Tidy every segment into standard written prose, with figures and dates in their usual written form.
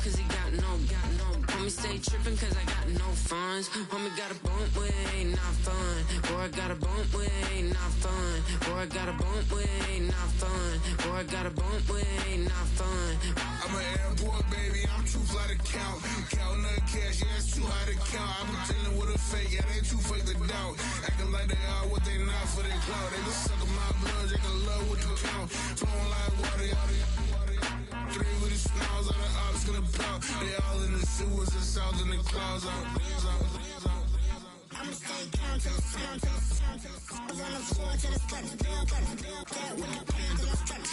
cause he got no. Homie stay tripping cause I got no funds. Homie got a bump with ain't not fun. Boy, I got a bump with ain't not fun. Boy, I got a bump with ain't not fun. Boy, I got a bump with ain't not fun. I'm an airboy, baby, I'm too fly to count. Counting that cash, yeah, it's too high to count. I'm pretending with a fake, yeah, they too fake to doubt. Acting like they are what they not for their clout. They just sucking my blood, they can love what you count. Flowing like water, three with the smiles, all the ops gonna pout. They all in the sewers and south in the clouds. I'ma stay down to the sound, to the sound, to the sound. On the floor to the steps, bill, get with the band to the steps.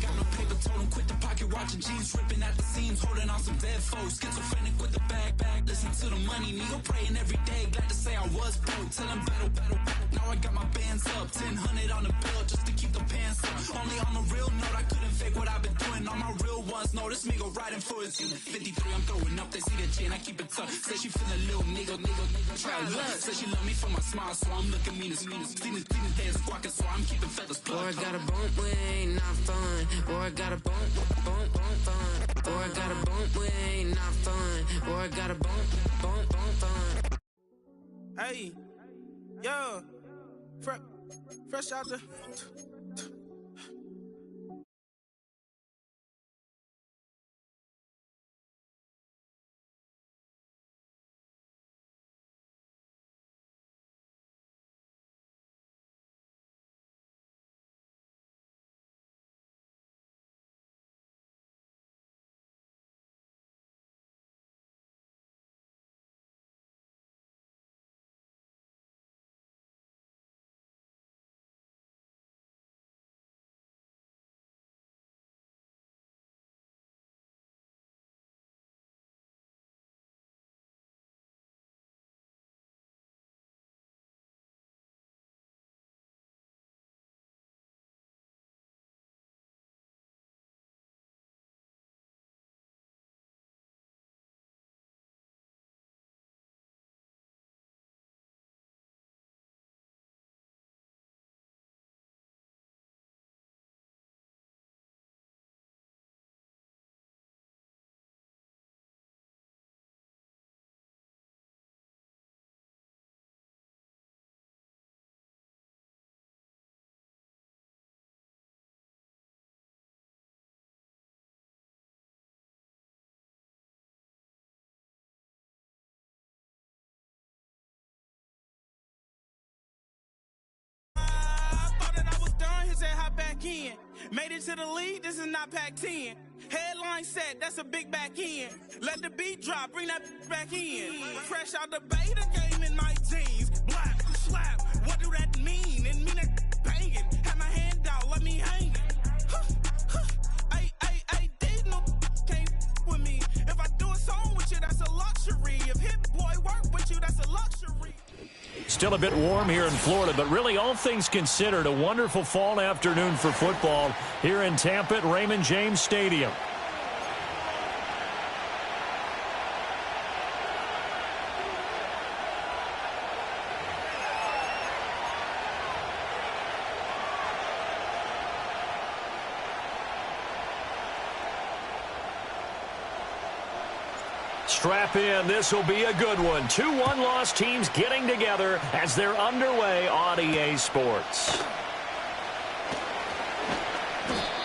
Got no paper, told him quit the pocket watching jeans, ripping at the seams, holding on some dead foes. Schizophrenic with the bag, listen to the money, nigga praying every day. Glad to say I was broke, tell him battle. Now I got my bands up, 1000 on the bill just to keep the pants up. Only on the real note, I couldn't fake what I've been doing. All my real ones know this nigga riding for his 53, I'm throwing up, they see the chain, I keep it tough. Say she feeling little nigga, try luck. Say she love me for my smile, so I'm looking mean as Seen his days squawking, so I'm keeping feathers plucked. Boy, I got a bump with ain't not fun. Boy, I got a bump fun. Boy, I got a bump with ain't not fun. Boy, I got a bump fun. Hey, yo, fresh out the. Hop back in. Made it to the lead, this is not Pac-10. Headline set, that's a big back end. Let the beat drop, bring that back in. Fresh out the beta game in my jeans. Black, slap, what do that mean? It mean that banging. Have my hand out, let me hang it. These no can't with me. If I do a song with you, that's a luxury. If Hit Boy work with you, that's a luxury. Still a bit warm here in Florida, but really all things considered, a wonderful fall afternoon for football here in Tampa at Raymond James Stadium. Strap in. This will be a good one. 2 one-loss teams getting together as they're underway on EA Sports.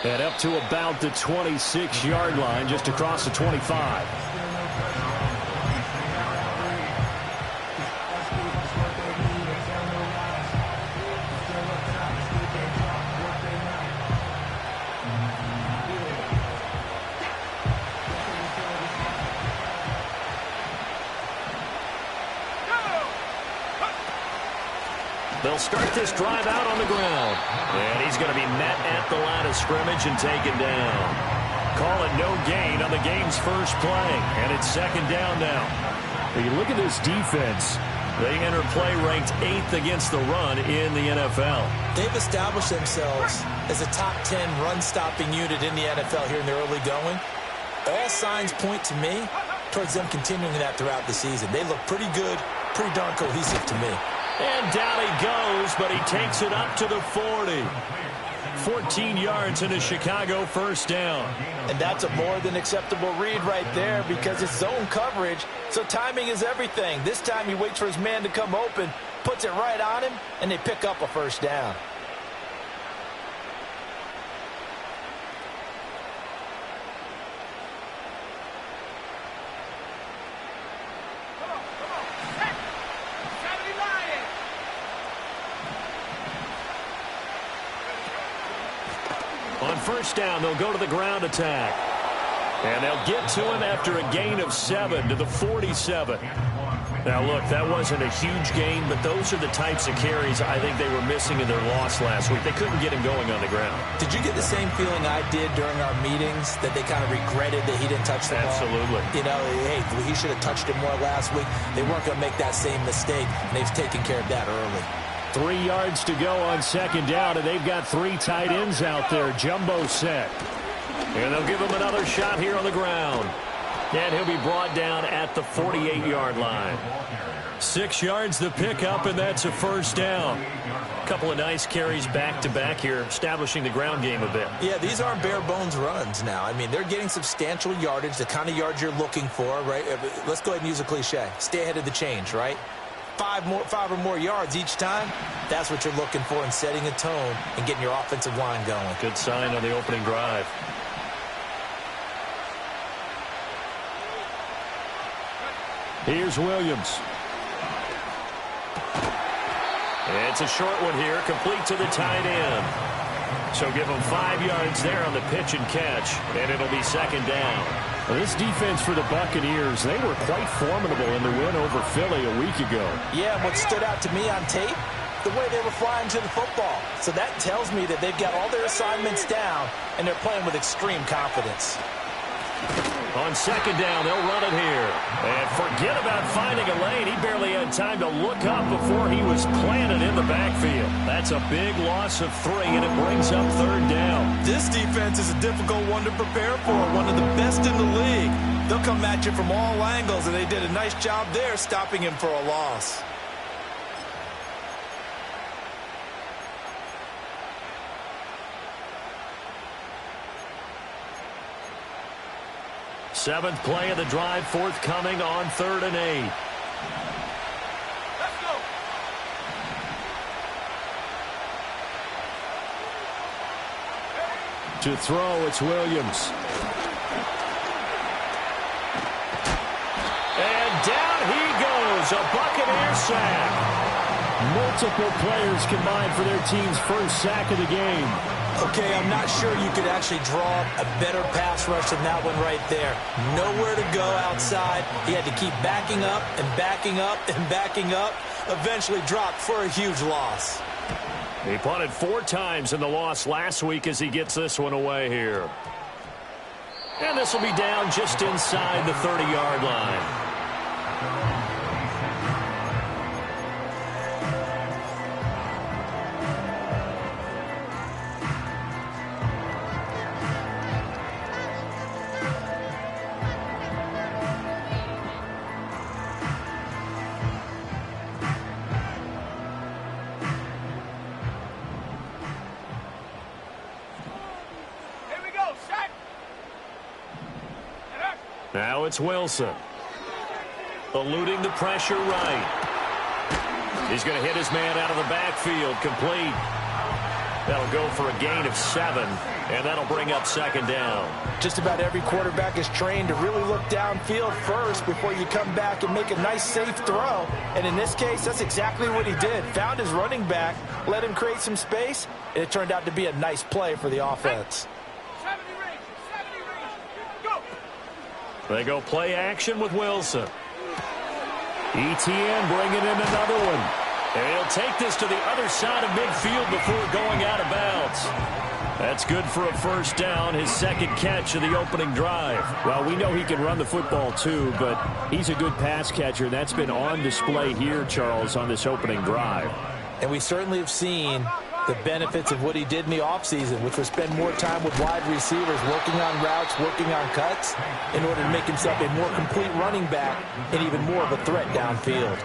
And up to about the 26-yard line, just across the 25. They'll start this drive out on the ground. And he's going to be met at the line of scrimmage and taken down. Call it no gain on the game's first play. And it's second down now. When you look at this defense, they enter play ranked 8th against the run in the NFL. They've established themselves as a top 10 run-stopping unit in the NFL here in the early going. All signs point to me towards them continuing that throughout the season. They look pretty good, pretty darn cohesive to me. And down he goes, but he takes it up to the 40. 14 yards in a Chicago first down. And that's a more than acceptable read right there because it's zone coverage, so timing is everything. This time he waits for his man to come open, puts it right on him, and they pick up a first down. On first down, they'll go to the ground attack. And they'll get to him after a gain of 7 to the 47. Now, look, that wasn't a huge gain, but those are the types of carries I think they were missing in their loss last week. They couldn't get him going on the ground. Did you get the same feeling I did during our meetings, that they kind of regretted that he didn't touch the ball? Absolutely. You know, hey, he should have touched it more last week. They weren't going to make that same mistake, and they've taken care of that early. 3 yards to go on second down, and they've got 3 tight ends out there. Jumbo set. And they'll give him another shot here on the ground. And he'll be brought down at the 48-yard line. 6 yards the pickup, and that's a first down. A couple of nice carries back-to-back here, establishing the ground game a bit. Yeah, these aren't bare-bones runs now. I mean, they're getting substantial yardage, the kind of yards you're looking for, right? Let's go ahead and use a cliche. Stay ahead of the change, right? 5 or more yards each time, that's what you're looking for in setting a tone and getting your offensive line going. Good sign on the opening drive. Here's Williams. It's a short one here, complete to the tight end. So give him 5 yards there on the pitch and catch, and it'll be second down. Well, this defense for the Buccaneers, they were quite formidable in the win over Philly a week ago. Yeah, what stood out to me on tape, the way they were flying to the football. So that tells me that they've got all their assignments down, and they're playing with extreme confidence. On second down, they'll run it here. And forget about finding a lane. He barely had time to look up before he was planted in the backfield. That's a big loss of 3, and it brings up third down. This defense is a difficult one to prepare for, one of the best in the league. They'll come at you from all angles, and they did a nice job there stopping him for a loss. Seventh play of the drive forthcoming on 3rd and 8. Let's go. To throw, it's Williams. And down he goes, a Buccaneer sack. Multiple players combined for their team's first sack of the game. Okay, I'm not sure you could actually draw a better pass rush than that one right there. Nowhere to go outside. He had to keep backing up and backing up and backing up. Eventually dropped for a huge loss. He punted 4 times in the loss last week as he gets this one away here. And this will be down just inside the 30-yard line. Now it's Wilson. Eluding the pressure right. He's going to hit his man out of the backfield. Complete. That'll go for a gain of 7, and that'll bring up second down. Just about every quarterback is trained to really look downfield first before you come back and make a nice, safe throw. And in this case, that's exactly what he did. Found his running back, let him create some space, and it turned out to be a nice play for the offense. They go play action with Wilson. ETN bringing in another one. And he'll take this to the other side of midfield before going out of bounds. That's good for a first down, his second catch of the opening drive. Well, we know he can run the football too, but he's a good pass catcher. That's been on display here, Charles, on this opening drive. And we certainly have seen the benefits of what he did in the offseason, which was spend more time with wide receivers, working on routes, working on cuts, in order to make himself a more complete running back and even more of a threat downfield.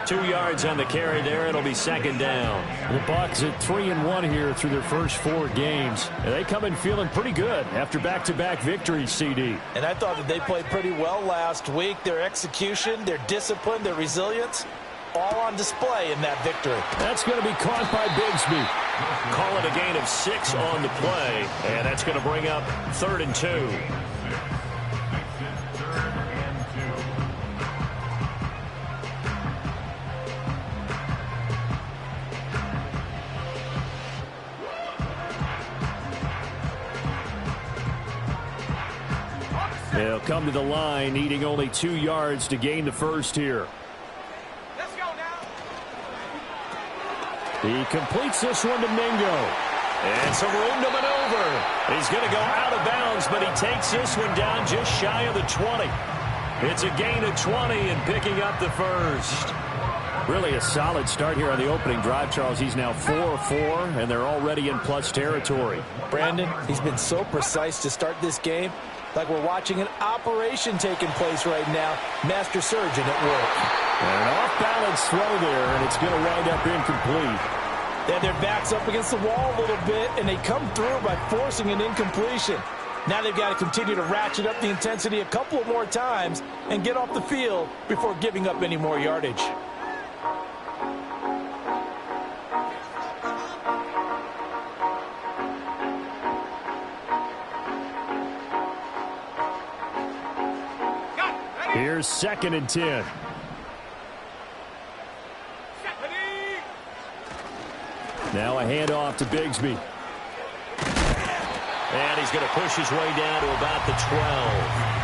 2 yards on the carry there. It'll be second down. The Bucs at 3-1 here through their first 4 games. And they come in feeling pretty good after back-to-back victories, CD. And I thought that they played pretty well last week. Their execution, their discipline, their resilience, all on display in that victory. That's going to be caught by Bigsby. Call it a gain of 6 on the play, and that's going to bring up 3rd and 2. They'll come to the line, needing only 2 yards to gain the first here. Let's go now. He completes this one to Mingo. And some room to maneuver. He's going to go out of bounds, but he takes this one down just shy of the 20. It's a gain of 20 and picking up the first. Really a solid start here on the opening drive, Charles. He's now 4-4, and they're already in plus territory. Brandon, he's been so precise to start this game, like we're watching an operation taking place right now. Master surgeon at work. An off-balance throw there, and it's going to wind up incomplete. They had their backs up against the wall a little bit, and they come through by forcing an incompletion. Now they've got to continue to ratchet up the intensity a couple of more times and get off the field before giving up any more yardage. Here's 2nd and 10. Now a handoff to Bigsby. And he's going to push his way down to about the 12.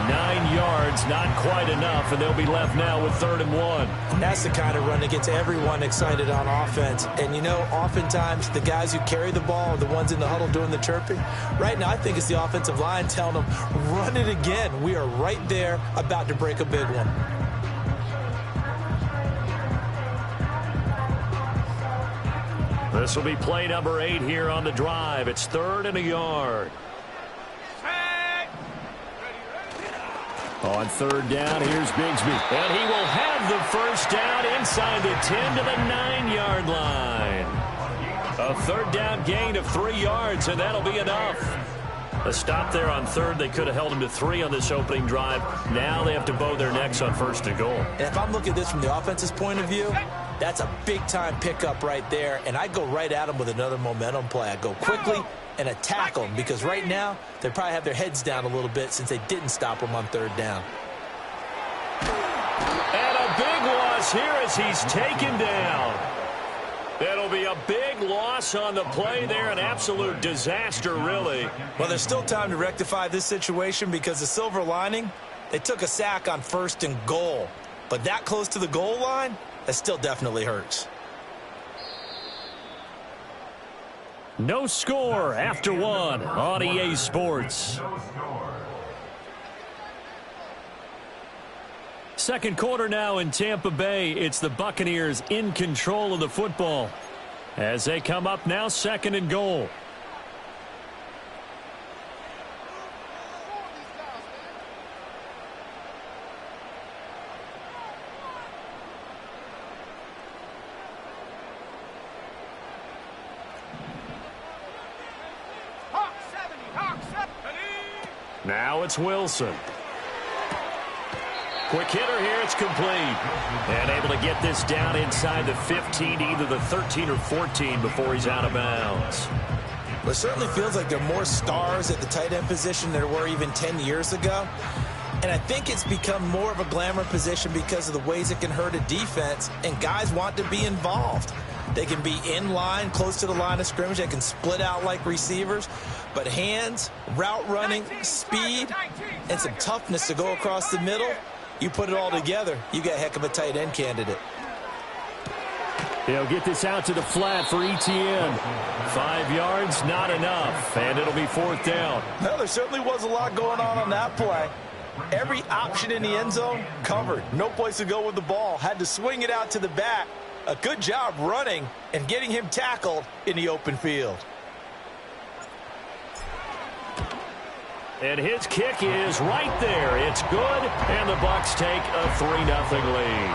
9 yards, not quite enough, and they'll be left now with 3rd and 1. That's the kind of run that gets everyone excited on offense. And, you know, oftentimes the guys who carry the ball are the ones in the huddle doing the chirping. Right now, I think it's the offensive line telling them, run it again. We are right there about to break a big one. This will be play number 8 here on the drive. It's 3rd and a yard. On 3rd down, here's Bigsby. And he will have the first down inside the 10 to the 9-yard line. A 3rd down gain of 3 yards, and that'll be enough. A stop there on 3rd. They could have held him to 3 on this opening drive. Now they have to bow their necks on 1st and goal. And if I'm looking at this from the offense's point of view, that's a big-time pickup right there, and I go right at them with another momentum play. I go quickly and attack them because right now they probably have their heads down a little bit since they didn't stop them on 3rd down. And a big loss here as he's taken down. That'll be a big loss on the play there, an absolute disaster, really. Well, there's still time to rectify this situation because the silver lining, they took a sack on 1st and goal. But that close to the goal line, that still definitely hurts. No score after 1 on EA Sports. Second quarter now in Tampa Bay. It's the Buccaneers in control of the football as they come up now 2nd and goal. Now it's Wilson. Quick hitter here. It's complete. And able to get this down inside the 15, either the 13 or 14 before he's out of bounds. Well, it certainly feels like there are more stars at the tight end position than there were even 10 years ago. And I think it's become more of a glamour position because of the ways it can hurt a defense, and guys want to be involved. They can be in line, close to the line of scrimmage. They can split out like receivers. But hands, route running, speed, and some toughness to go across the middle, you put it all together, you got a heck of a tight end candidate. They'll get this out to the flat for Etienne. 5 yards, not enough, and it'll be 4th down. Well, there certainly was a lot going on that play. Every option in the end zone covered. No place to go with the ball. Had to swing it out to the back. A good job running and getting him tackled in the open field. And his kick is right there. It's good, and the Bucs take a 3-0 lead.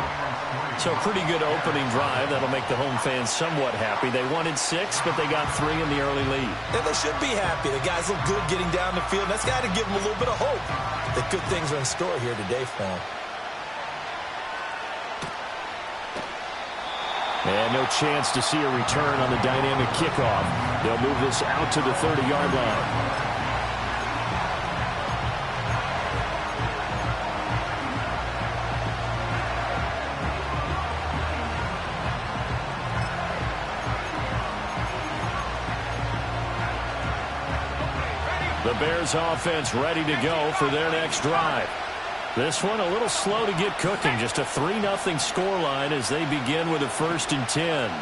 So pretty good opening drive. That'll make the home fans somewhat happy. They wanted 6, but they got 3 in the early lead. And they should be happy. The guys look good getting down the field. That's got to give them a little bit of hope that good things are in store here today for them. And no chance to see a return on the dynamic kickoff. They'll move this out to the 30-yard line. The Bears offense ready to go for their next drive. This one a little slow to get cooking. Just a 3-0 scoreline as they begin with a 1st and 10.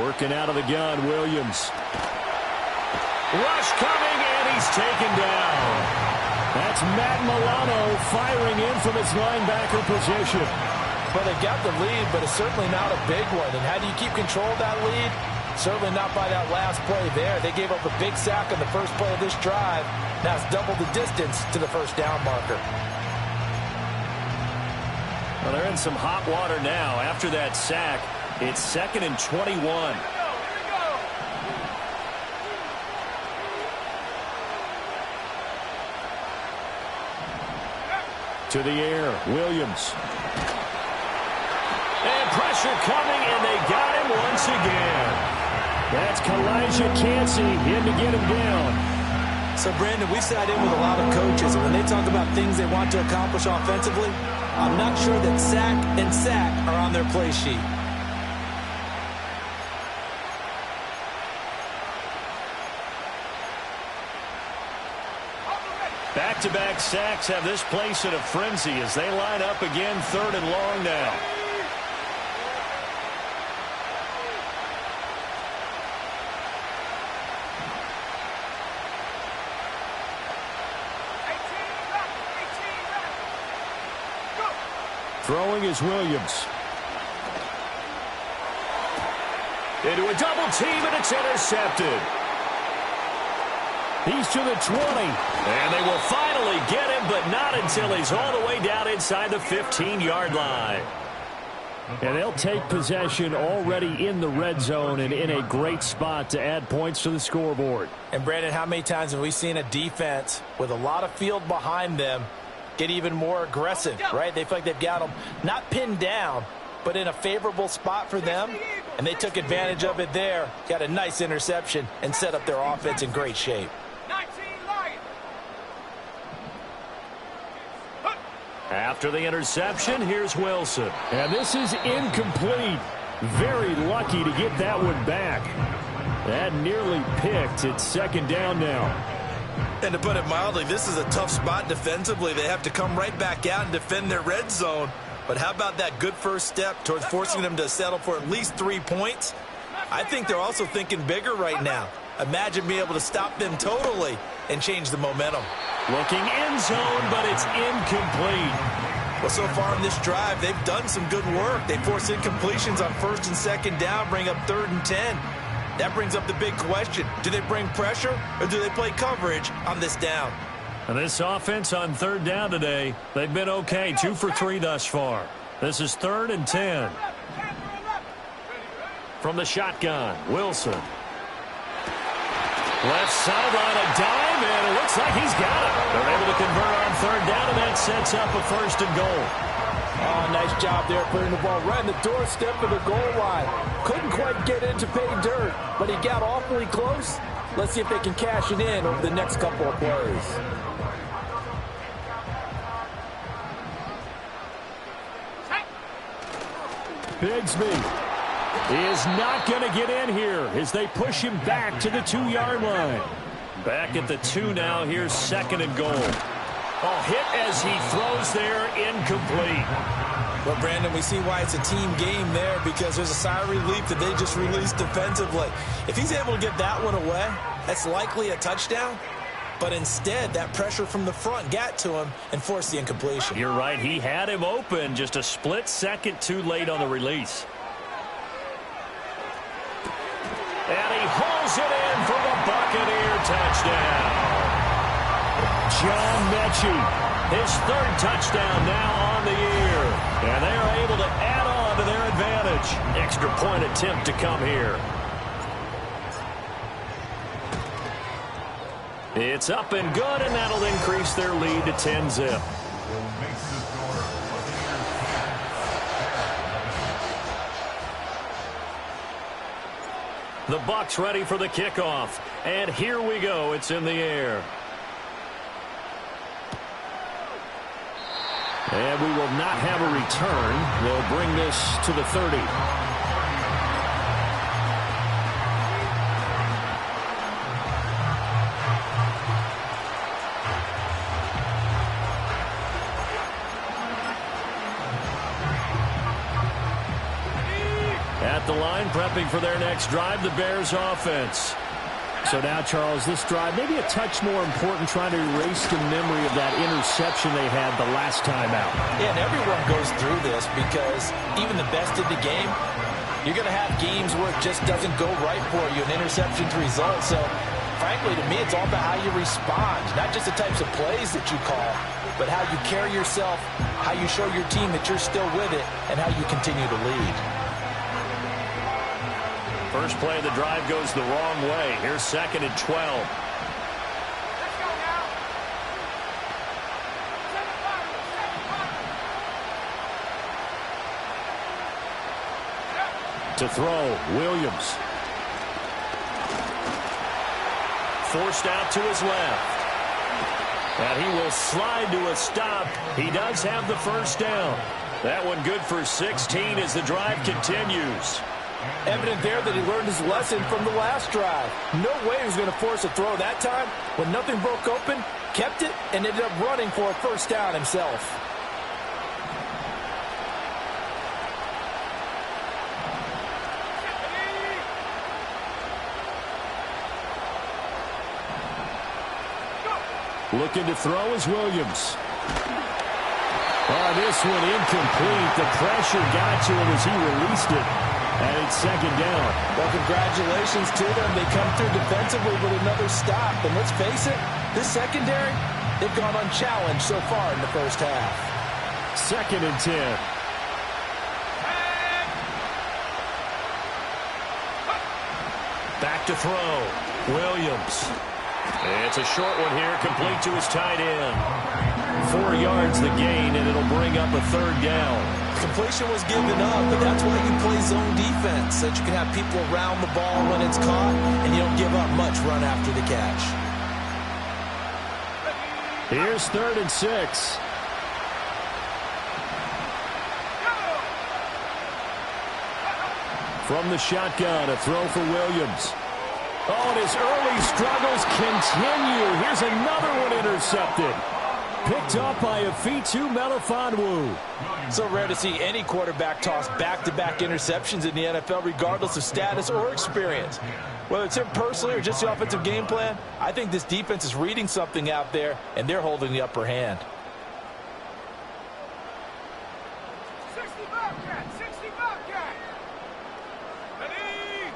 Working out of the gun, Williams. Rush coming, and he's taken down. That's Matt Milano firing in from his linebacker position. Well, they got the lead, but it's certainly not a big one. And how do you keep control of that lead? Certainly not by that last play there. They gave up a big sack on the first play of this drive. Now it's double the distance to the first down marker. Well, they're in some hot water now. After that sack, it's 2nd and 21. To the air, Williams. And pressure coming, and they got him once again. That's Kalijah Cansey in to get him down. So, Brandon, we've sat in with a lot of coaches, and when they talk about things they want to accomplish offensively, I'm not sure that sack and sack are on their play sheet. Back-to-back sacks have this place in a frenzy as they line up again 3rd and long now. Throwing is Williams. Into a double team, and it's intercepted. He's to the 20. And they will finally get him, but not until he's all the way down inside the 15-yard line. And they'll take possession already in the red zone and in a great spot to add points to the scoreboard. And, Brandon, how many times have we seen a defense with a lot of field behind them get even more aggressive, right? They feel like they've got them not pinned down, but in a favorable spot for them, and they took advantage of it there, got a nice interception, and set up their offense in great shape. After the interception, here's Wilson. And this is incomplete. Very lucky to get that one back. That nearly picked. It's 2nd down now. And to put it mildly, this is a tough spot defensively. They have to come right back out and defend their red zone. But how about that good first step towards forcing them to settle for at least 3 points? I think they're also thinking bigger right now. Imagine being able to stop them totally and change the momentum. Looking end zone, but it's incomplete. Well, so far in this drive, they've done some good work. They force incompletions on 1st and 2nd down, bring up 3rd and 10. That brings up the big question. Do they bring pressure or do they play coverage on this down? And this offense on 3rd down today, they've been okay. 2 for 3 thus far. This is 3rd and 10. From the shotgun, Wilson. Left sideline, a dime, and it looks like he's got it. They're able to convert on 3rd down, and that sets up a 1st and goal. Oh, nice job there putting the ball right in the doorstep of the goal line. Couldn't quite get in to pay dirt, but he got awfully close. Let's see if they can cash it in over the next couple of plays. Bigsby is not going to get in here as they push him back to the 2-yard line. Back at the 2 now. Here's 2nd and goal. Oh, hit as he throws there, incomplete. Well, Brandon, we see why it's a team game there because there's a sigh of relief that they just released defensively. If he's able to get that one away, that's likely a touchdown. But instead, that pressure from the front got to him and forced the incompletion. You're right. He had him open, just a split second too late on the release. And he hauls it in for the Buccaneer touchdown. John Mechie, his third touchdown now on the year. And they are able to add on to their advantage. Extra point attempt to come here. It's up and good, and that'll increase their lead to 10-zip. The Bucs ready for the kickoff. And here we go. It's in the air. And we will not have a return. They'll bring this to the 30. At the line, prepping for their next drive, the Bears offense. So now, Charles, this drive, maybe a touch more important, trying to erase the memory of that interception they had the last time out. Yeah, and everyone goes through this because even the best of the game, you're going to have games where it just doesn't go right for you, an interception's result. So, frankly, to me, it's all about how you respond, not just the types of plays that you call, but how you carry yourself, how you show your team that you're still with it, and how you continue to lead. First play of the drive goes the wrong way. Here's 2nd and 12. Let's go now. To throw, Williams. Forced out to his left. And he will slide to a stop. He does have the first down. That one good for 16 as the drive continues. Evident there that he learned his lesson from the last drive. No way he was going to force a throw that time. When nothing broke open, kept it, and ended up running for a first down himself. Looking to throw is Williams. Oh, this one incomplete. The pressure got to him as he released it. And it's 2nd down. Well, congratulations to them. They come through defensively with another stop. And let's face it, this secondary, they've gone unchallenged so far in the first half. 2nd and 10. Back to throw. Williams. It's a short one here, complete to his tight end. 4 yards the gain, and it'll bring up a 3rd down. Completion was given up, but that's why you play zone defense, so that you can have people around the ball when it's caught, and you don't give up much run after the catch. Here's 3rd and 6. From the shotgun, a throw for Williams. Oh, and his early struggles continue. Here's another one intercepted. Picked up by Afitu Melifonwu. So rare to see any quarterback toss back-to-back interceptions in the NFL, regardless of status or experience. Whether it's him personally or just the offensive game plan, I think this defense is reading something out there, and they're holding the upper hand. 60 Bobcat, 60 Bobcat. Ready?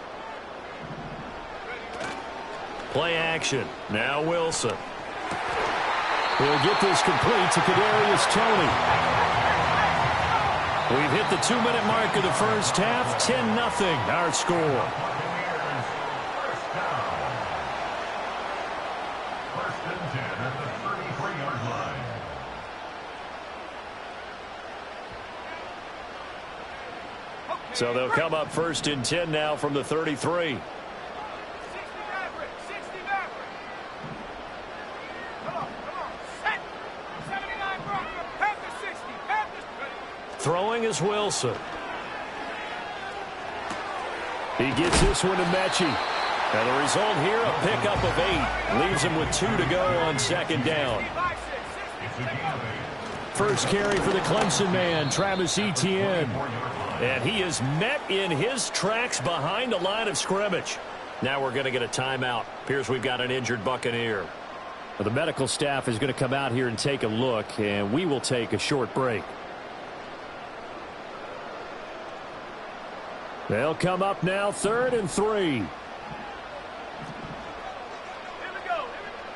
Play action. Now Wilson. He'll get this complete to Kadarius Toney. We've hit the 2-minute mark of the first half. 10-0 our score. So they'll come up 1st and 10 now from the 33. Throwing is Wilson. He gets this one to Mechie. And the result here, a pickup of 8. Leaves him with 2 to go on 2nd down. First carry for the Clemson man, Travis Etienne. And he is met in his tracks behind the line of scrimmage. Now we're going to get a timeout. Appears we've got an injured Buccaneer. Well, the medical staff is going to come out here and take a look, and we will take a short break. They'll come up now 3rd and 3.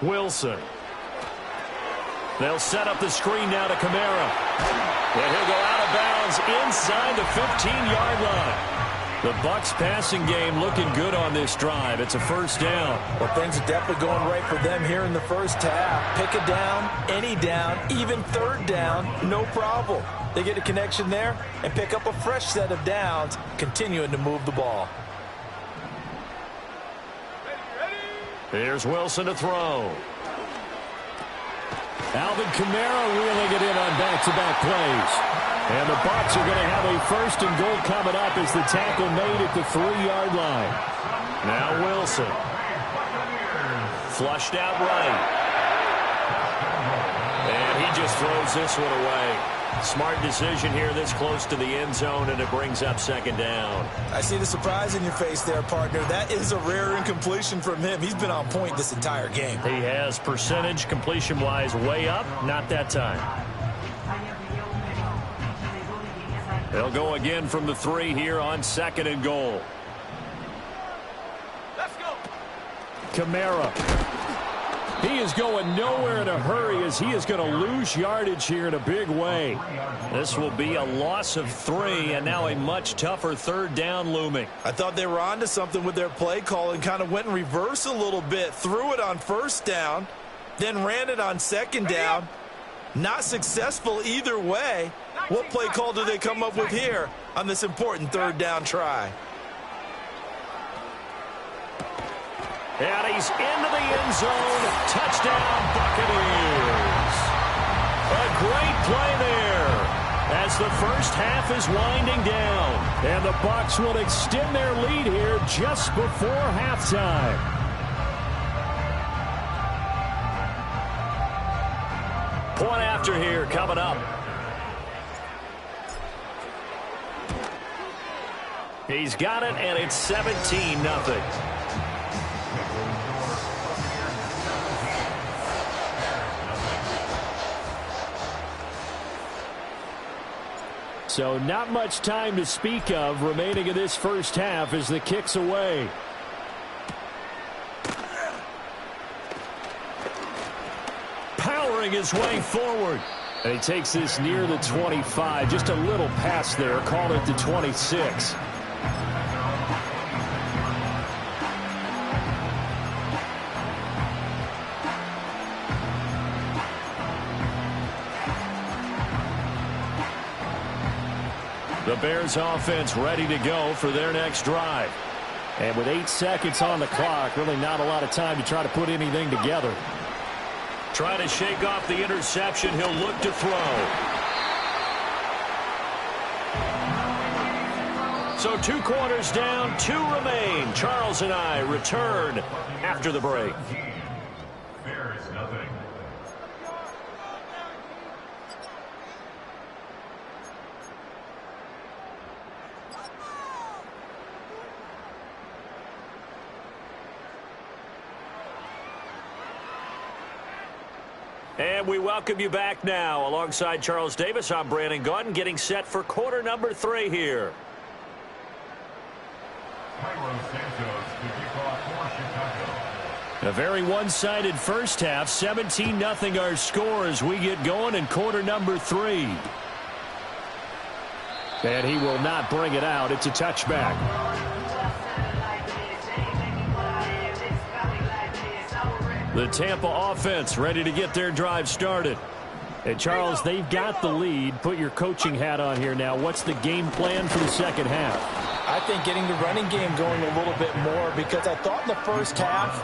Wilson. They'll set up the screen now to Kamara. And he'll go out of bounds inside the 15-yard line. The Bucs passing game looking good on this drive. It's a first down. Well, things are definitely going right for them here in the first half. Pick a down, any down, even third down, no problem. They get a connection there and pick up a fresh set of downs, continuing to move the ball. Here's Wilson to throw. Alvin Kamara reeling it in on back-to-back plays. And the Bucs are going to have a first and goal coming up as the tackle made at the 3-yard line. Now Wilson. Flushed out right. And he just throws this one away. Smart decision here this close to the end zone, and it brings up second down. I see the surprise in your face there, partner. That is a rare incompletion from him. He's been on point this entire game. He has percentage completion-wise way up. Not that time. They'll go again from the 3 here on second and goal. Let's go. Kamara. He is going nowhere in a hurry as he is going to lose yardage here in a big way. This will be a loss of 3, and now a much tougher third down looming. I thought they were onto something with their play call and kind of went in reverse a little bit. Threw it on first down, then ran it on second down. Not successful either way. What play call do they come up with here on this important third down try? And he's into the end zone. Touchdown, Buccaneers. A great play there as the first half is winding down. And the Bucs will extend their lead here just before halftime. Point after here coming up. He's got it, and it's 17-0. So not much time to speak of remaining in this first half as the kick's away. Powering his way forward. And he takes this near the 25. Just a little pass there. Called it the 26. The Bears offense ready to go for their next drive. And with 8 seconds on the clock, really not a lot of time to try to put anything together. Trying to shake off the interception. He'll look to throw. So 2 quarters down, 2 remain. Charles and I return after the break. Bears nothing. And we welcome you back now. Alongside Charles Davis, I'm Brandon Gaudin, getting set for quarter number 3 here. A very one-sided first half. 17-0 our score as we get going in quarter number 3. And he will not bring it out. It's a touchback. The Tampa offense ready to get their drive started. And Charles, they've got the lead. Put your coaching hat on here now. What's the game plan for the second half? I think getting the running game going a little bit more, because I thought in the first half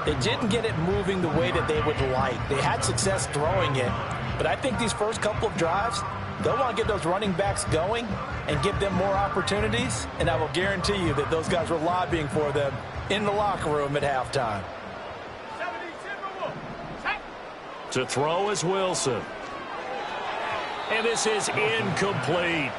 they didn't get it moving the way that they would like. They had success throwing it, but I think these first couple of drives, they'll want to get those running backs going and give them more opportunities, and I will guarantee you that those guys were lobbying for them in the locker room at halftime. To throw is Wilson. And this is incomplete.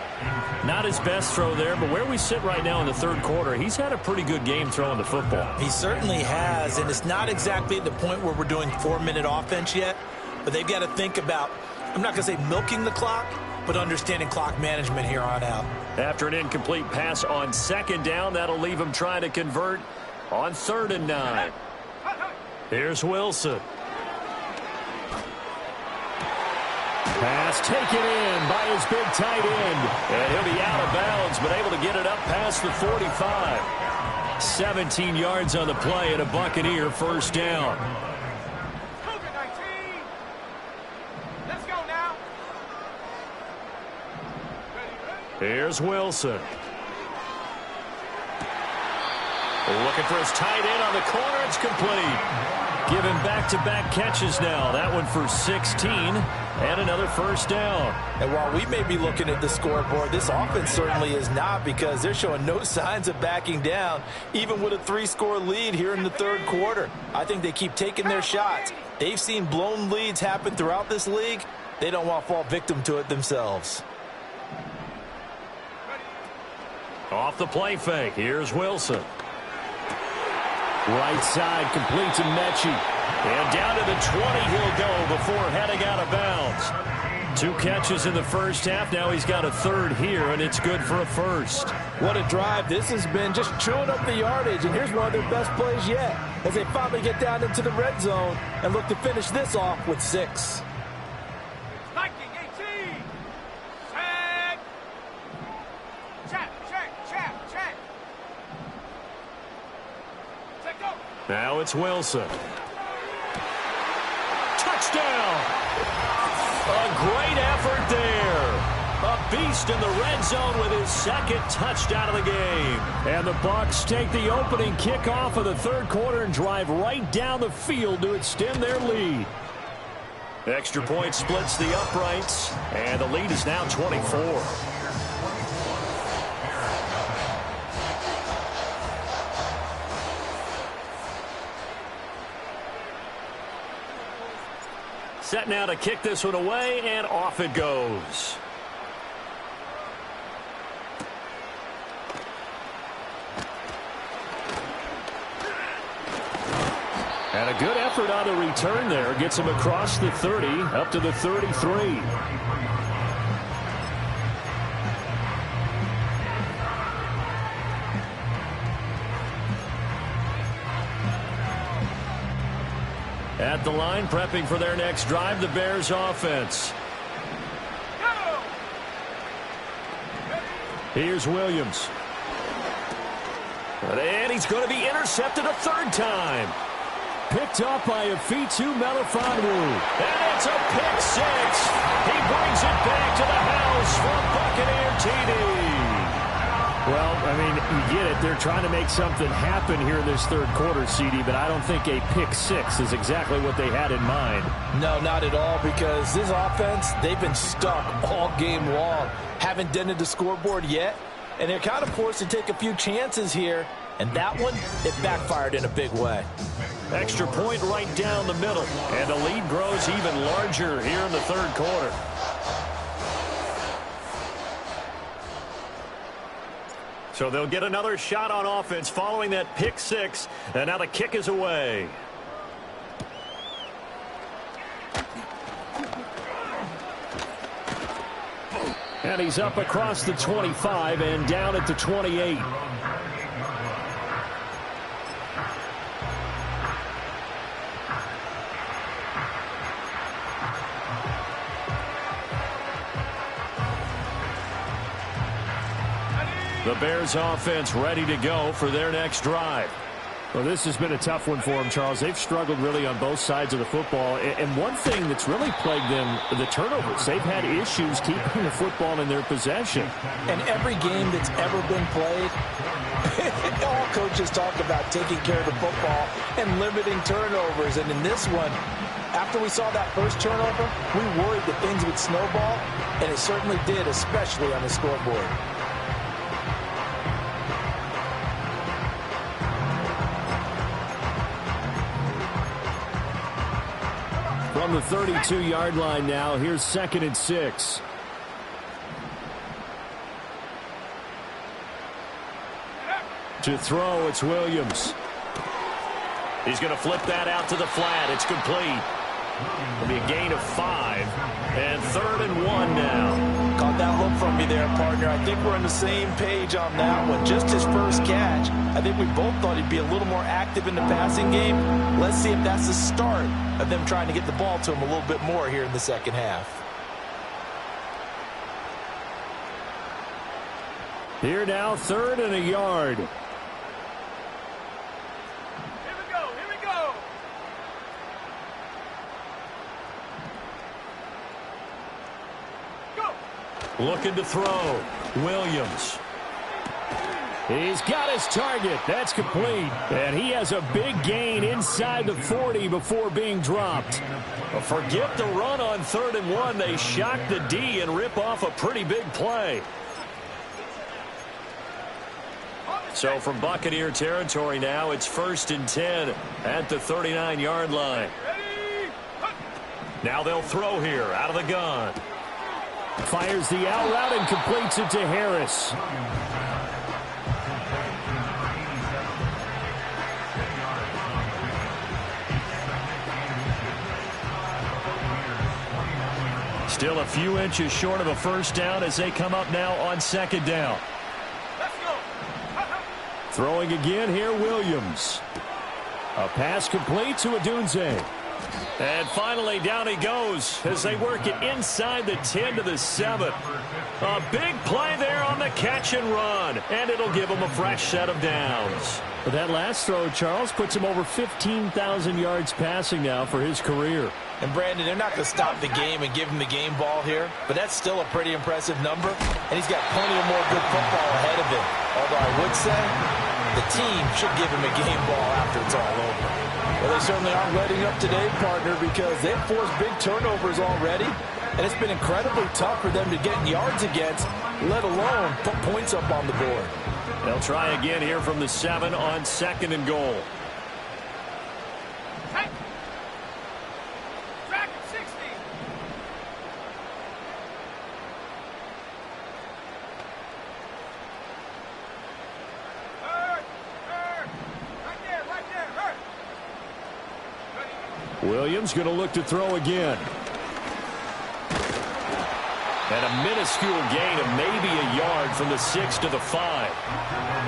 Not his best throw there, but where we sit right now in the third quarter, he's had a pretty good game throwing the football. He certainly has, and it's not exactly at the point where we're doing 4-minute offense yet, but they've got to think about, I'm not going to say milking the clock, but understanding clock management here on out. After an incomplete pass on second down, that'll leave him trying to convert on 3rd and 9. Here's Wilson. Pass taken in by his big tight end. And he'll be out of bounds, but able to get it up past the 45. 17 yards on the play and a Buccaneer first down. Let's go now. Here's Wilson. Looking for his tight end on the corner. It's complete. Giving back-to-back catches now. That one for 16 and another first down. And while we may be looking at the scoreboard, this offense certainly is not, because they're showing no signs of backing down, even with a 3-score lead here in the third quarter. I think they keep taking their shots. They've seen blown leads happen throughout this league. They don't want to fall victim to it themselves. Off the play fake. Here's Wilson. Right side, complete to Mechie. And down to the 20 he'll go before heading out of bounds. 2 catches in the first half. Now he's got a third here, and it's good for a first. What a drive this has been, just chewing up the yardage. And here's one of their best plays yet, as they finally get down into the red zone and look to finish this off with 6. Liking 18. Check. Check. Check go. Now it's Wilson. Touchdown! A great effort there. A beast in the red zone with his second touchdown of the game. And the Bucs take the opening kickoff of the third quarter and drive right down the field to extend their lead. Extra point splits the uprights, and the lead is now 24. Set now to kick this one away, and off it goes. And a good effort on the return there. Gets him across the 30, up to the 33. At the line, prepping for their next drive, the Bears offense. Here's Williams. And he's going to be intercepted a third time. Picked up by Afitu Melifonwu. And it's a pick six. He brings it back to the house for Buccaneer TD. Well, I mean, you get it. They're trying to make something happen here in this third quarter, CD, but I don't think a pick six is exactly what they had in mind. No, not at all, because this offense, they've been stuck all game long. Haven't dented the scoreboard yet, and they're kind of forced to take a few chances here, and that one, it backfired in a big way. Extra point right down the middle, and the lead grows even larger here in the third quarter. So they'll get another shot on offense following that pick six, and now the kick is away. And he's up across the 25 and down at the 28. The Bears offense ready to go for their next drive. Well, this has been a tough one for them, Charles. They've struggled really on both sides of the football. And one thing that's really plagued them, the turnovers. They've had issues keeping the football in their possession. And every game that's ever been played, all coaches talk about taking care of the football and limiting turnovers. And in this one, after we saw that first turnover, we worried that things would snowball, and it certainly did, especially on the scoreboard. From the 32-yard line now, here's 2nd and 6. To throw, it's Williams. He's going to flip that out to the flat. It's complete. It'll be a gain of 5. And 3rd and 1 now. Caught that look from me there, partner. I think we're on the same page on that one. Just his first catch. I think we both thought he'd be a little more active in the passing game. Let's see if that's the start of them trying to get the ball to him a little bit more here in the second half. Here now, 3rd and a yard. Here we go. Here we go. Go. Looking to throw. Williams. He's got his target. That's complete. And he has a big gain inside the 40 before being dropped. Forget the run on 3rd and 1. They shock the D and rip off a pretty big play. So from Buccaneer territory now, it's 1st and 10 at the 39-yard line. Now they'll throw here out of the gun. Fires the out route and completes it to Harris. Still a few inches short of a first down as they come up now on 2nd down. Throwing again here, Williams. A pass complete to Odunze. And finally, down he goes as they work it inside the 10 to the 7. A big play there on the catch and run, and it'll give him a fresh set of downs. But that last throw, Charles, puts him over 15,000 yards passing now for his career. And, Brandon, they're not going to stop the game and give him the game ball here, but that's still a pretty impressive number, and he's got plenty of more good football ahead of him. Although I would say the team should give him a game ball after it's all over. Well, they certainly aren't letting up today, partner, because they've forced big turnovers already, and it's been incredibly tough for them to get yards against, let alone put points up on the board. They'll try again here from the 7 on 2nd and goal. Track 60. Right there. Williams going to look to throw again. And a minuscule gain of maybe a yard from the 6 to the 5.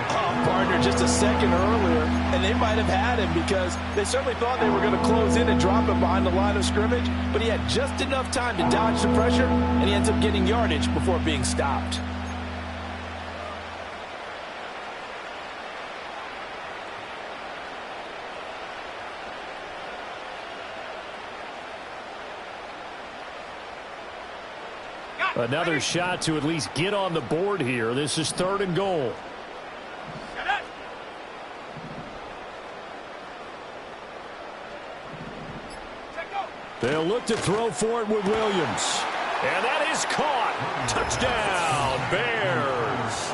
Oh, partner, just a second earlier, and they might have had him because they certainly thought they were going to close in and drop him behind the line of scrimmage, but he had just enough time to dodge the pressure, and he ends up getting yardage before being stopped. Another shot to at least get on the board here. This is 3rd and goal. They'll look to throw for it with Williams. And that is caught. Touchdown, Bears.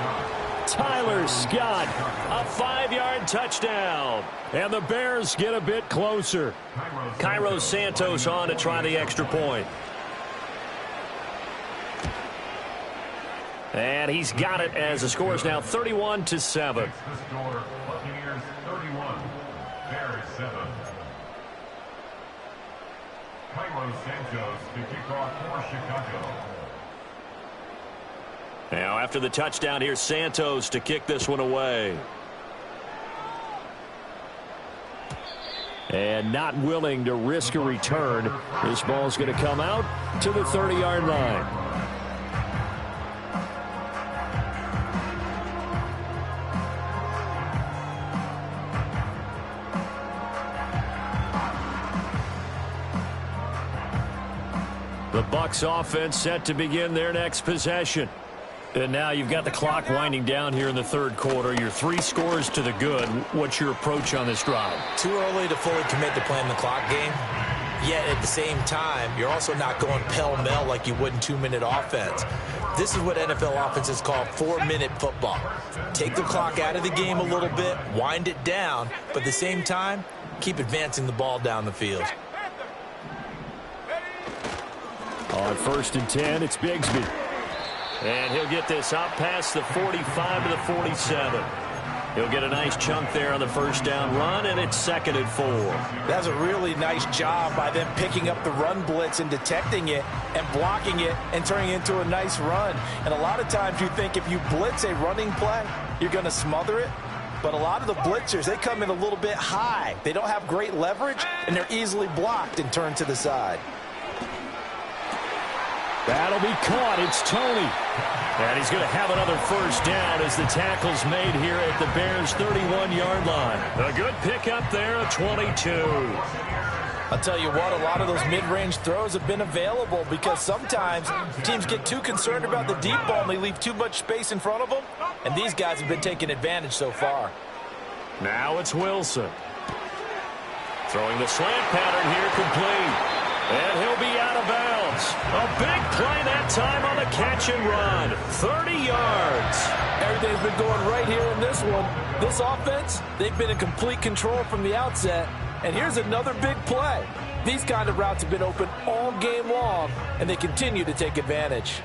Tyler Scott, a 5-yard touchdown. And the Bears get a bit closer. Cairo Santos on to try the extra point. And he's got it as the score is now 31-7. The score, Buccaneers 31, Bears 7. Cairo Santos to kick off for Chicago. Now after the touchdown here, Santos to kick this one away. And not willing to risk a return. This ball's going to come out to the 30-yard line. The Bucs offense set to begin their next possession. And now you've got the clock winding down here in the 3rd quarter. You're 3 scores to the good. What's your approach on this drive? Too early to fully commit to playing the clock game. Yet at the same time, you're also not going pell-mell like you would in 2-minute offense. This is what NFL offenses call 4-minute football. Take the clock out of the game a little bit, wind it down, but at the same time, keep advancing the ball down the field. On 1st and 10, it's Bigsby. And he'll get this out past the 45 to the 47. He'll get a nice chunk there on the first down run, and it's 2nd and 4. That's a really nice job by them picking up the run blitz and detecting it and blocking it and turning it into a nice run. And a lot of times you think if you blitz a running play, you're going to smother it. But a lot of the blitzers, they come in a little bit high. They don't have great leverage, and they're easily blocked and turned to the side. That'll be caught. It's Tony. And he's going to have another first down as the tackle's made here at the Bears' 31-yard line. A good pickup there, a 22. I'll tell you what, a lot of those mid-range throws have been available because sometimes teams get too concerned about the deep ball and they leave too much space in front of them, and these guys have been taking advantage so far. Now it's Wilson. Throwing the slant pattern here complete. And he'll be out of bounds. A big play that time on the catch and run. 30 yards. Everything's been going right here in this one. This offense, they've been in complete control from the outset. And here's another big play. These kind of routes have been open all game long, and they continue to take advantage.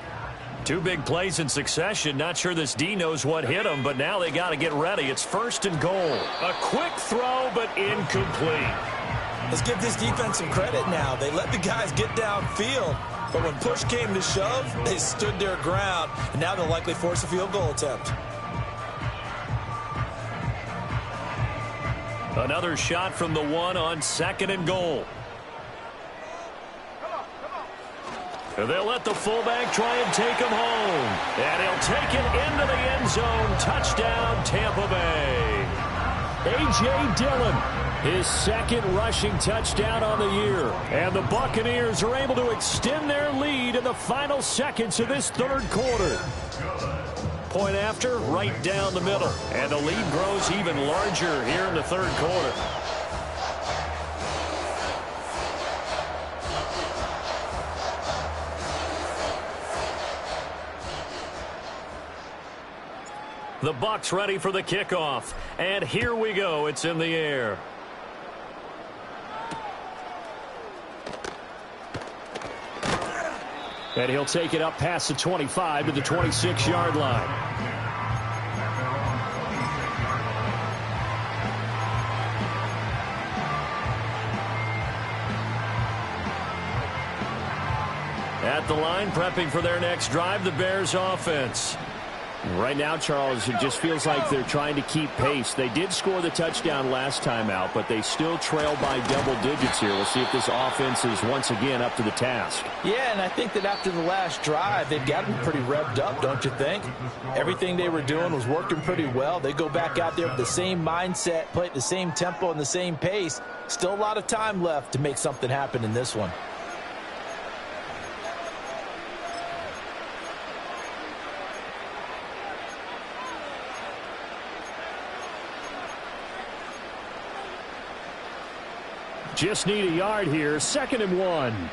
Two big plays in succession. Not sure this D knows what hit him, but now they got to get ready. It's 1st and goal. A quick throw, but incomplete. Let's give this defense some credit now. They let the guys get downfield, but when push came to shove, they stood their ground, and now they'll likely force a field goal attempt. Another shot from the 1 on 2nd and goal. And they'll let the fullback try and take him home. And he'll take it into the end zone. Touchdown, Tampa Bay. A.J. Dillon, his 2nd rushing touchdown on the year. And the Buccaneers are able to extend their lead in the final seconds of this 3rd quarter. Point after, right down the middle. And the lead grows even larger here in the 3rd quarter. The Bucs ready for the kickoff. And here we go. It's in the air. And he'll take it up past the 25 to the 26-yard line. At the line, prepping for their next drive, the Bears offense. Right now, Charles, it just feels like they're trying to keep pace. They did score the touchdown last time out, but they still trail by double digits here. We'll see if this offense is once again up to the task. Yeah, and I think that after the last drive, they've gotten pretty revved up, don't you think? Everything they were doing was working pretty well. They go back out there with the same mindset, play at the same tempo and the same pace. Still a lot of time left to make something happen in this one. Just need a yard here. 2nd and 1.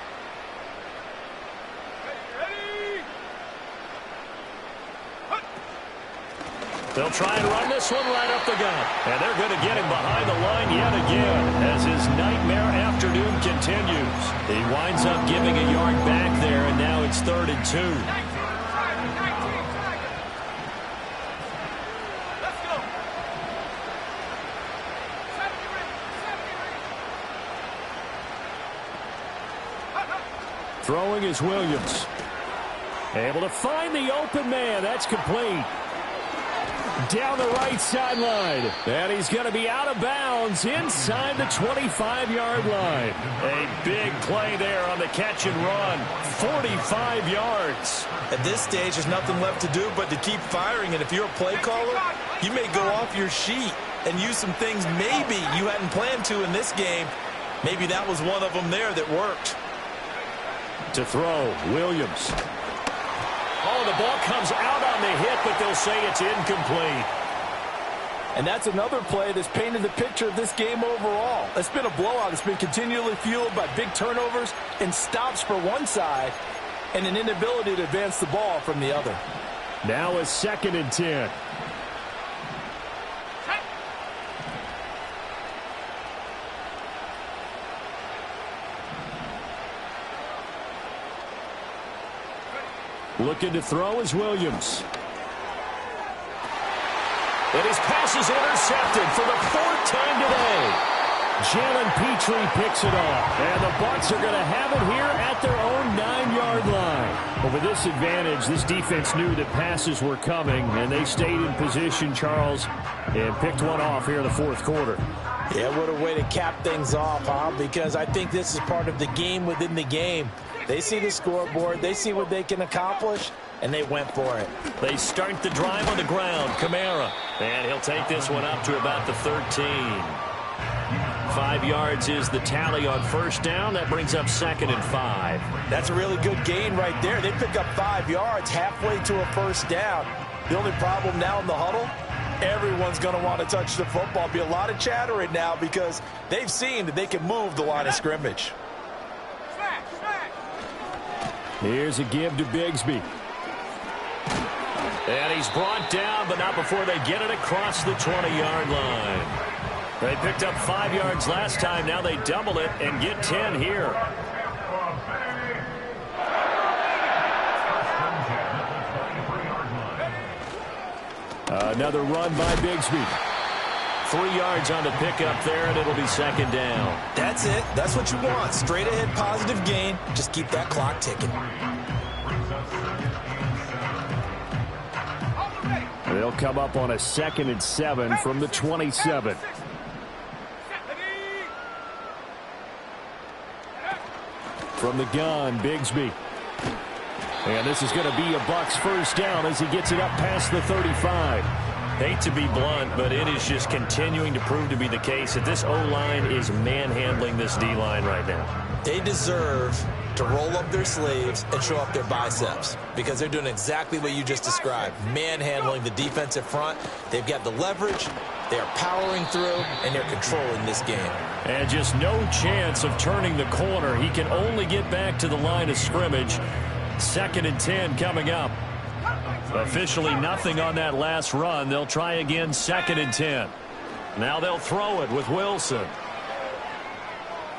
They'll try and run this one right up the gut. And they're going to get him behind the line yet again as his nightmare afternoon continues. He winds up giving a yard back there, and now it's 3rd and 2. Throwing is Williams. Able to find the open man. That's complete. Down the right sideline. And he's going to be out of bounds inside the 25-yard line. A big play there on the catch and run. 45 yards. At this stage, there's nothing left to do but to keep firing. And if you're a play caller, you may go off your sheet and use some things maybe you hadn't planned to in this game. Maybe that was one of them there that worked. To throw, Williams. Oh, the ball comes out on the hit, but they'll say it's incomplete. And that's another play that's painted the picture of this game overall. It's been a blowout. It's been continually fueled by big turnovers and stops for one side and an inability to advance the ball from the other. Now a 2nd and 10. Looking to throw is Williams. And his pass is intercepted for the 4th time today. Jalen Petrie picks it off. And the Bucs are going to have it here at their own 9-yard line. But with this advantage, this defense knew that passes were coming, and they stayed in position, Charles, and picked one off here in the 4th quarter. Yeah, what a way to cap things off, huh? Because I think this is part of the game within the game. They see the scoreboard. They see what they can accomplish. and they went for it. They start the drive on the ground. Kamara. And he'll take this one up to about the 13. 5 yards is the tally on first down. That brings up 2nd and 5. That's a really good gain right there. They pick up 5 yards halfway to a first down. The only problem now in the huddle, everyone's going to want to touch the football. Be a lot of chattering now because they've seen that they can move the line of scrimmage. Here's a give to Bigsby. And he's brought down, but not before they get it across the 20-yard line. They picked up 5 yards last time. Now they double it and get 10 here. Another run by Bigsby. 3 yards on the pickup there, and it'll be 2nd down. That's it. That's what you want. Straight ahead positive gain. Just keep that clock ticking. They'll come up on a 2nd and 7 from the 27. From the gun, Bigsby. And this is going to be a Bucs first down as he gets it up past the 35. Hate to be blunt, but it is just continuing to prove to be the case that this O-line is manhandling this D-line right now. They deserve to roll up their sleeves and show up their biceps because they're doing exactly what you just described, manhandling the defensive front. They've got the leverage, they're powering through, and they're controlling this game. And just no chance of turning the corner. He can only get back to the line of scrimmage. 2nd and 10 coming up. Officially nothing on that last run. They'll try again, 2nd and 10. Now they'll throw it with Wilson.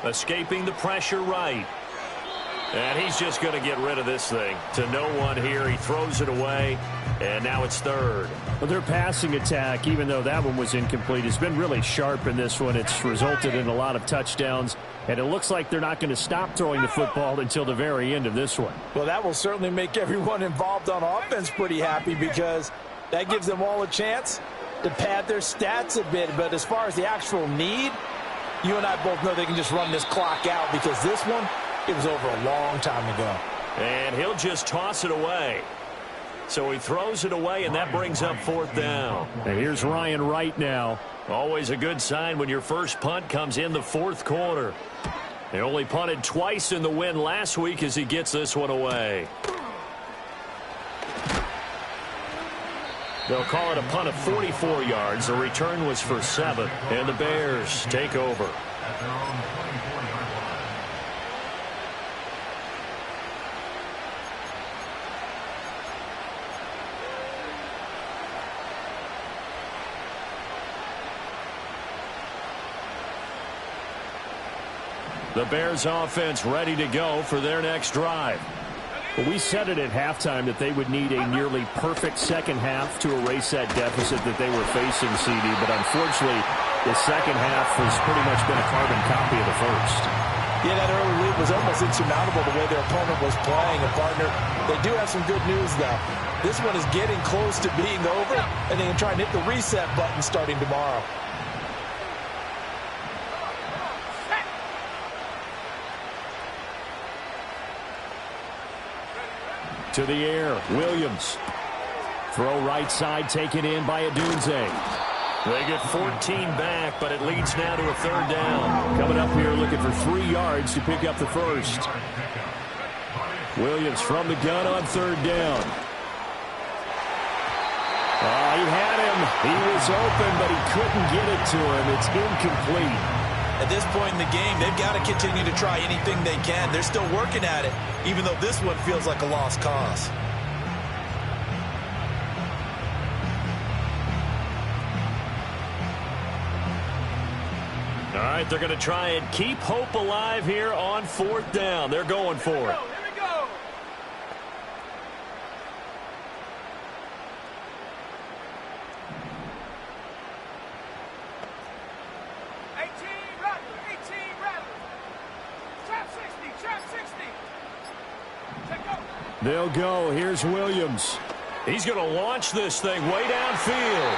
Escaping the pressure right. And he's just going to get rid of this thing. To no one here. He throws it away. And now it's 3rd. Well, their passing attack, even though that one was incomplete, has been really sharp in this one. It's resulted in a lot of touchdowns. And it looks like they're not going to stop throwing the football until the very end of this one. Well, that will certainly make everyone involved on offense pretty happy because that gives them all a chance to pad their stats a bit. But as far as the actual need, you and I both know they can just run this clock out because this one, it was over a long time ago. And he'll just toss it away. So he throws it away, and that brings up 4th down. And here's Ryan Wright now. Always a good sign when your first punt comes in the 4th quarter. They only punted twice in the win last week as he gets this one away. They'll call it a punt of 44 yards. The return was for 7. And the Bears take over. The Bears offense ready to go for their next drive. Well, we said it at halftime that they would need a nearly perfect second half to erase that deficit that they were facing, CD. But unfortunately, the second half has pretty much been a carbon copy of the first. Yeah, that early lead was almost insurmountable the way their opponent was playing. And, partner, they do have some good news, though. This one is getting close to being over, and they can try and hit the reset button starting tomorrow. To the air, Williams. Throw right side, taken in by Adunze. They get 14 back, but it leads now to a 3rd down. Coming up here looking for 3 yards to pick up the first. Williams from the gun on 3rd down. He had him. He was open, but he couldn't get it to him. It's incomplete. At this point in the game, they've got to continue to try anything they can. They're still working at it, even though this one feels like a lost cause. All right, they're going to try and keep hope alive here on 4th down. They're going for it. They'll go. Here's Williams. He's going to launch this thing way downfield.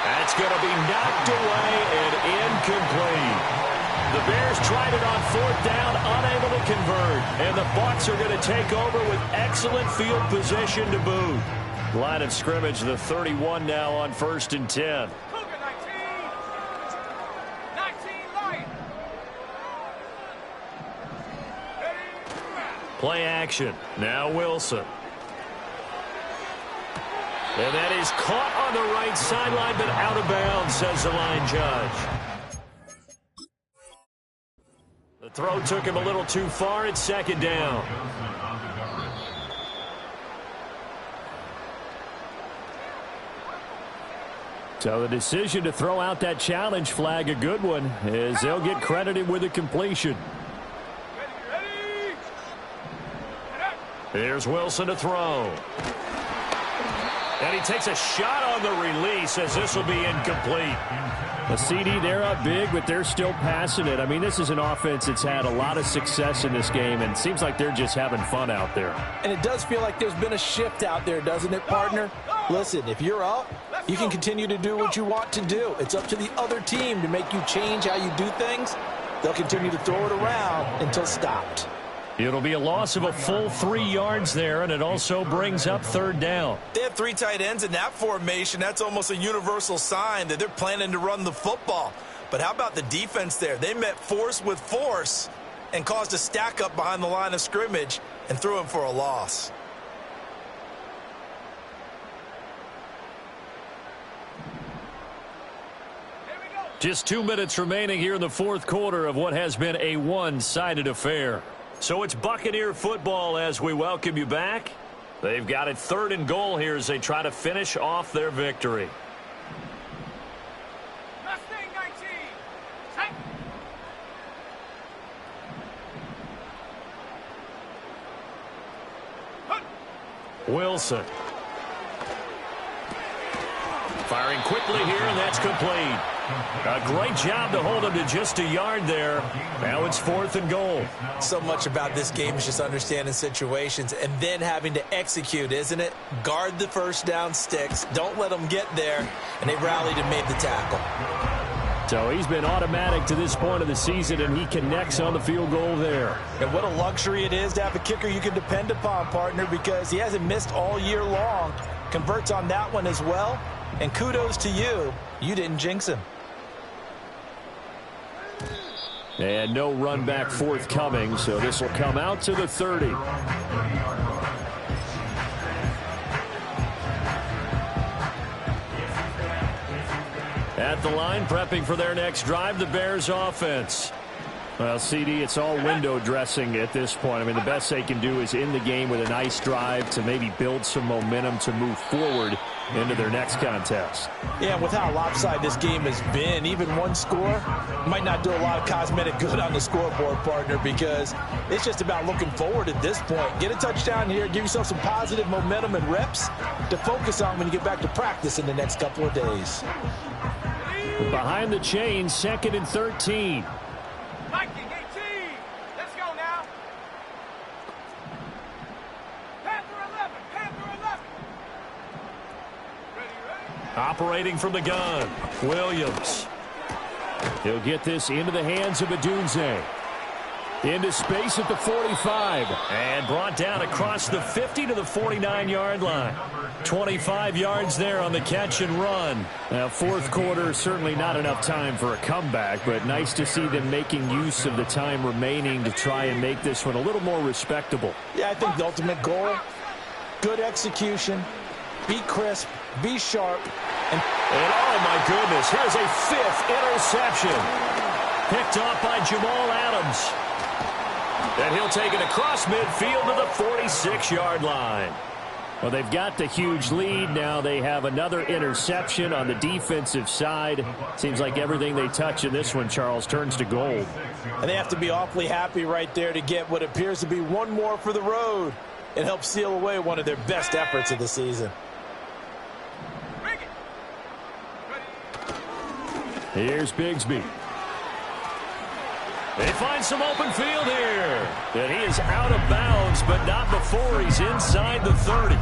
That's going to be knocked away and incomplete. The The Bears tried it on 4th down, unable to convert. And the Bucs are going to take over with excellent field position to boot. Line of scrimmage, the 31 now on 1st and 10. Play action. Now Wilson. And that is caught on the right sideline, but out of bounds, says the line judge. The throw took him a little too far. It's 2nd down. So the decision to throw out that challenge flag, a good one, as they'll get credited with a completion. Here's Wilson to throw. And he takes a shot on the release as this will be incomplete. A CD, they're up big, but they're still passing it. I mean, this is an offense that's had a lot of success in this game, and it seems like they're just having fun out there. And it does feel like there's been a shift out there, doesn't it, partner? Listen, if you're up, you can continue to do what you want to do. It's up to the other team to make you change how you do things. They'll continue to throw it around until stopped. It'll be a loss of a full 3 yards there, and it also brings up 3rd down. They have 3 tight ends in that formation. That's almost a universal sign that they're planning to run the football. But how about the defense there? They met force with force and caused a stack up behind the line of scrimmage and threw him for a loss. Just 2 minutes remaining here in the 4th quarter of what has been a one-sided affair. So it's Buccaneer football as we welcome you back. They've got it 3rd and goal here as they try to finish off their victory. Wilson. Firing quickly here, and that's complete. A great job to hold him to just a yard there. Now it's 4th and goal. So much about this game is just understanding situations and then having to execute, isn't it? Guard the first down sticks. Don't let them get there. And they rallied and made the tackle. So he's been automatic to this point of the season, and he connects on the field goal there. And what a luxury it is to have a kicker you can depend upon, partner, because he hasn't missed all year long. Converts on that one as well. And kudos to you. You didn't jinx him. And no run back forthcoming, so this will come out to the 30. At the line, prepping for their next drive, the Bears offense. Well, CD, it's all window dressing at this point. I mean, the best they can do is in the game with a nice drive to maybe build some momentum to move forward into their next contest. Yeah, with how lopsided this game has been, even one score might not do a lot of cosmetic good on the scoreboard, partner, because it's just about looking forward at this point. Get a touchdown here, give yourself some positive momentum and reps to focus on when you get back to practice in the next couple of days. Behind the chains, 2nd and 13. Operating from the gun, Williams. He'll get this into the hands of Adunze. Into space at the 45. And brought down across the 50 to the 49-yard line. 25 yards there on the catch and run. Now, 4th quarter, certainly not enough time for a comeback, but nice to see them making use of the time remaining to try and make this one a little more respectable. Yeah, I think the ultimate goal, good execution, be crisp, be sharp. And oh, my goodness, here's a 5th interception. Picked off by Jamal Adams. And he'll take it across midfield to the 46-yard line. Well, they've got the huge lead. Now they have another interception on the defensive side. Seems like everything they touch in this one, Charles, turns to gold. And they have to be awfully happy right there to get what appears to be one more for the road and help seal away one of their best efforts of the season. Here's Bigsby. They find some open field here. And he is out of bounds, but not before he's inside the 30.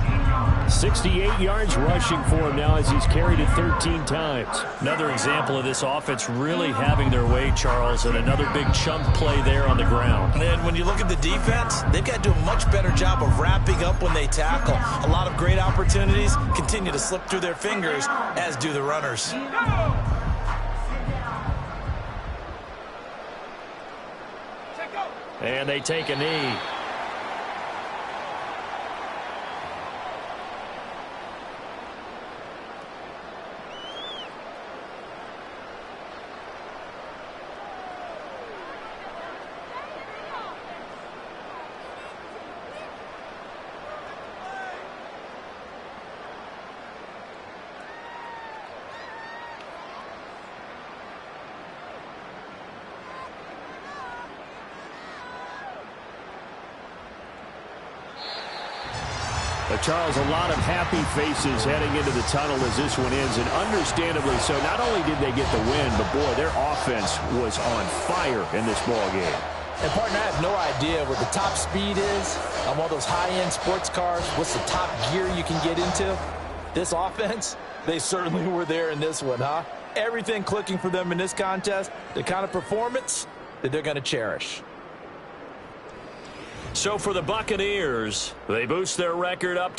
68 yards rushing for him now as he's carried it 13 times. Another example of this offense really having their way, Charles, and another big chunk play there on the ground. And when you look at the defense, they've got to do a much better job of wrapping up when they tackle. A lot of great opportunities continue to slip through their fingers, as do the runners. And they take a knee. Charles, a lot of happy faces heading into the tunnel as this one ends, and understandably so. Not only did they get the win, but, boy, their offense was on fire in this ball game. And, partner, I have no idea what the top speed is on one of those high-end sports cars. What's the top gear you can get into? This offense, they certainly were there in this one, huh? Everything clicking for them in this contest, the kind of performance that they're going to cherish. So for the Buccaneers, they boost their record up to